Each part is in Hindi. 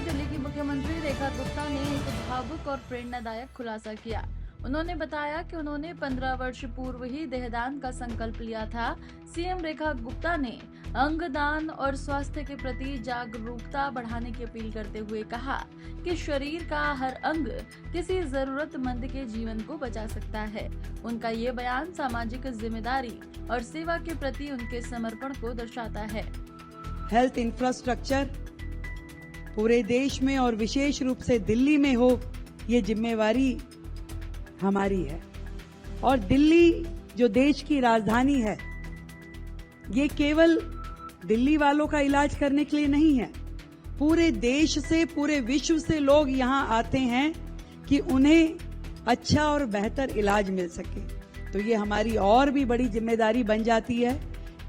दिल्ली की मुख्यमंत्री रेखा गुप्ता ने एक भावुक और प्रेरणादायक खुलासा किया। उन्होंने बताया कि उन्होंने 15 वर्ष पूर्व ही देहदान का संकल्प लिया था। सीएम रेखा गुप्ता ने अंगदान और स्वास्थ्य के प्रति जागरूकता बढ़ाने की अपील करते हुए कहा कि शरीर का हर अंग किसी जरूरतमंद के जीवन को बचा सकता है। उनका ये बयान सामाजिक जिम्मेदारी और सेवा के प्रति उनके समर्पण को दर्शाता है। हेल्थ इंफ्रास्ट्रक्चर पूरे देश में और विशेष रूप से दिल्ली में हो, ये जिम्मेवारी हमारी है। और दिल्ली जो देश की राजधानी है, ये केवल दिल्ली वालों का इलाज करने के लिए नहीं है। पूरे देश से, पूरे विश्व से लोग यहाँ आते हैं कि उन्हें अच्छा और बेहतर इलाज मिल सके। तो ये हमारी और भी बड़ी जिम्मेदारी बन जाती है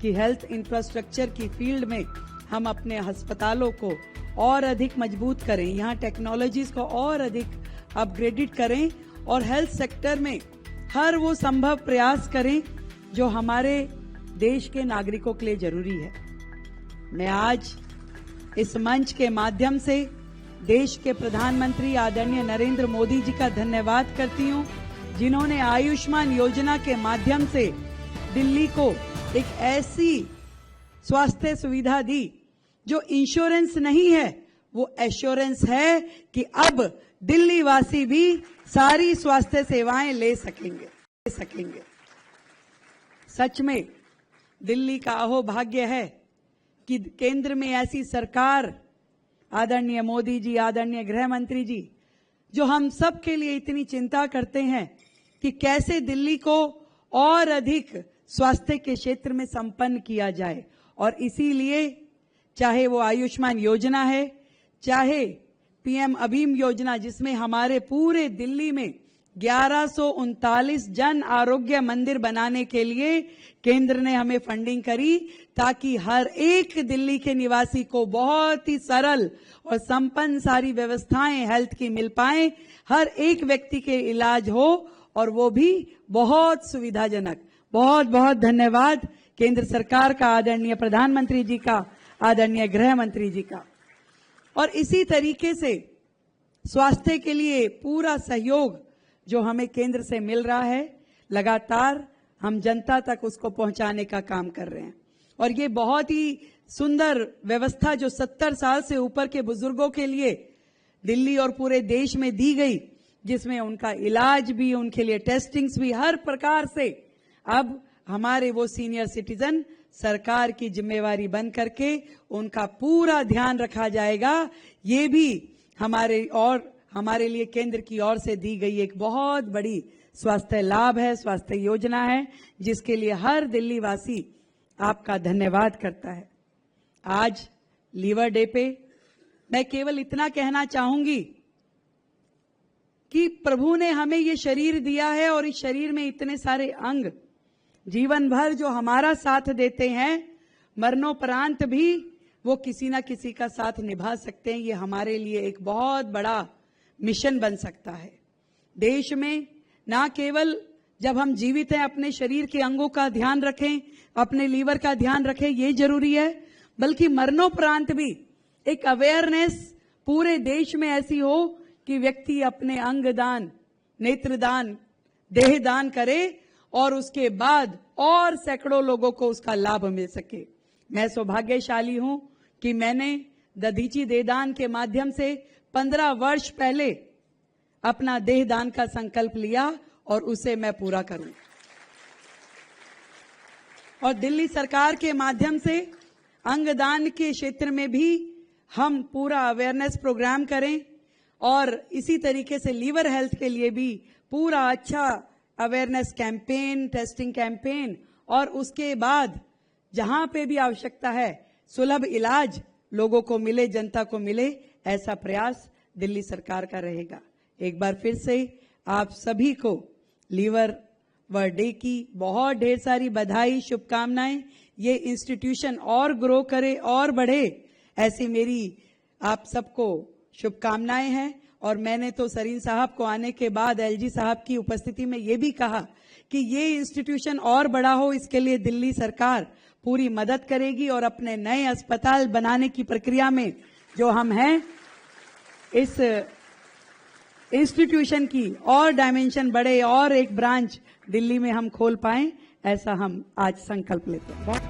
कि हेल्थ इंफ्रास्ट्रक्चर की फील्ड में हम अपने अस्पतालों को और अधिक मजबूत करें, यहाँ टेक्नोलॉजीज को और अधिक अपग्रेडेड करें और हेल्थ सेक्टर में हर वो संभव प्रयास करें जो हमारे देश के नागरिकों के लिए जरूरी है। मैं आज इस मंच के माध्यम से देश के प्रधानमंत्री आदरणीय नरेंद्र मोदी जी का धन्यवाद करती हूं, जिन्होंने आयुष्मान योजना के माध्यम से दिल्ली को एक ऐसी स्वास्थ्य सुविधा दी जो इंश्योरेंस नहीं है, वो एश्योरेंस है कि अब दिल्ली वासी भी सारी स्वास्थ्य सेवाएं ले सकेंगे। सच में दिल्ली का अहोभाग्य है कि केंद्र में ऐसी सरकार, आदरणीय मोदी जी, आदरणीय गृह मंत्री जी, जो हम सब के लिए इतनी चिंता करते हैं कि कैसे दिल्ली को और अधिक स्वास्थ्य के क्षेत्र में संपन्न किया जाए। और इसीलिए चाहे वो आयुष्मान योजना है, चाहे पीएम अभीम योजना, जिसमें हमारे पूरे दिल्ली में 1139 जन आरोग्य मंदिर बनाने के लिए केंद्र ने हमें फंडिंग करी, ताकि हर एक दिल्ली के निवासी को बहुत ही सरल और संपन्न सारी व्यवस्थाएं हेल्थ की मिल पाए, हर एक व्यक्ति के इलाज हो और वो भी बहुत सुविधाजनक। बहुत बहुत धन्यवाद केंद्र सरकार का, आदरणीय प्रधानमंत्री जी का, आदरणीय गृह मंत्री जी का। और इसी तरीके से स्वास्थ्य के लिए पूरा सहयोग जो हमें केंद्र से मिल रहा है, लगातार हम जनता तक उसको पहुंचाने का काम कर रहे हैं। और ये बहुत ही सुंदर व्यवस्था जो 70 साल से ऊपर के बुजुर्गों के लिए दिल्ली और पूरे देश में दी गई, जिसमें उनका इलाज भी, उनके लिए टेस्टिंग्स भी, हर प्रकार से अब हमारे वो सीनियर सिटीजन सरकार की जिम्मेवारी बन करके उनका पूरा ध्यान रखा जाएगा। ये भी हमारे लिए केंद्र की ओर से दी गई एक बहुत बड़ी स्वास्थ्य लाभ है, स्वास्थ्य योजना है, जिसके लिए हर दिल्ली वासी आपका धन्यवाद करता है। आज लीवर डे पे मैं केवल इतना कहना चाहूंगी कि प्रभु ने हमें ये शरीर दिया है और इस शरीर में इतने सारे अंग जीवन भर जो हमारा साथ देते हैं, मरणोपरांत भी वो किसी ना किसी का साथ निभा सकते हैं। ये हमारे लिए एक बहुत बड़ा मिशन बन सकता है। देश में ना केवल जब हम जीवित हैं अपने शरीर के अंगों का ध्यान रखें, अपने लीवर का ध्यान रखें, ये जरूरी है, बल्कि मरणोपरांत भी एक अवेयरनेस पूरे देश में ऐसी हो कि व्यक्ति अपने अंगदान, नेत्रदान, देहदान करे और उसके बाद और सैकड़ों लोगों को उसका लाभ मिल सके। मैं सौभाग्यशाली हूं कि मैंने दधीची देहदान के माध्यम से 15 वर्ष पहले अपना देहदान का संकल्प लिया और उसे मैं पूरा करूं। और दिल्ली सरकार के माध्यम से अंगदान के क्षेत्र में भी हम पूरा अवेयरनेस प्रोग्राम करें और इसी तरीके से लीवर हेल्थ के लिए भी पूरा अच्छा अवेयरनेस कैंपेन, टेस्टिंग कैंपेन, और उसके बाद जहां पे भी आवश्यकता है सुलभ इलाज लोगों को मिले, जनता को मिले, ऐसा प्रयास दिल्ली सरकार का रहेगा। एक बार फिर से आप सभी को लीवर डे की बहुत ढेर सारी बधाई, शुभकामनाएं। ये इंस्टीट्यूशन और ग्रो करे और बढ़े, ऐसी मेरी आप सबको शुभकामनाएं हैं। और मैंने तो सरीन साहब को आने के बाद एलजी साहब की उपस्थिति में ये भी कहा कि ये इंस्टीट्यूशन और बड़ा हो, इसके लिए दिल्ली सरकार पूरी मदद करेगी और अपने नए अस्पताल बनाने की प्रक्रिया में जो हम हैं इस इंस्टीट्यूशन की और डायमेंशन बढ़े और एक ब्रांच दिल्ली में हम खोल पाएं, ऐसा हम आज संकल्प लेते हैं।